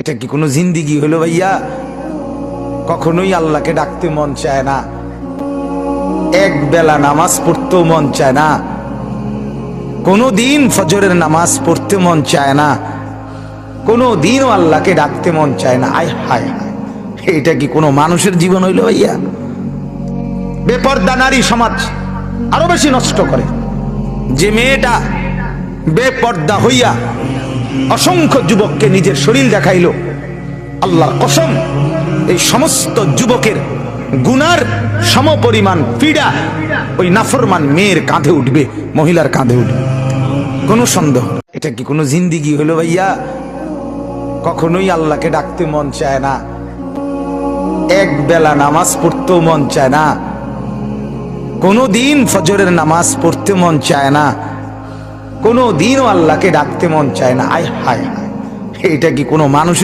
এটা কি কোনো জিন্দিগি হলো ভাইয়া? কখনোই আল্লাহকে ডাকতে মন চায় না, এক বেলা নামাজ পড়তেও মন চায় না, কোনো দিন ফজরের নামাজ পড়তে মন চায় না, কোনো দিনও আল্লাহকে ডাকতে মন চায় না। আয় হায় হায়, এটা কি কোনো মানুষের জীবন হইল ভাইয়া? বেপর্দা নারী সমাজ আরো বেশি নষ্ট করে। যে মেয়েটা বেপর্দা হইয়া অসংখ্য যুবককে নিজের শরীর দেখাইল, আল্লাহর কসম এই সমস্ত যুবকের গুনার সমপরিমাণ পীড়া ওই নাফরমান মেয়ের কাঁধে উঠবে, মহিলার কাঁধে উঠবে, কোনো সন্দেহ। এটা কি কোনো জিন্দিগি হলো ভাইয়া? কখনোই আল্লাহকে ডাকতে মন চায় না, এক বেলা নামাজ পড়তেও মন চায় না, কোনো দিন ফজরের নামাজ পড়তে মন চায় না, কোনো দিনও আল্লাহকে ডাকতে মন চায় না। আয় হায় হায়, এটা কি কোনো মানুষ?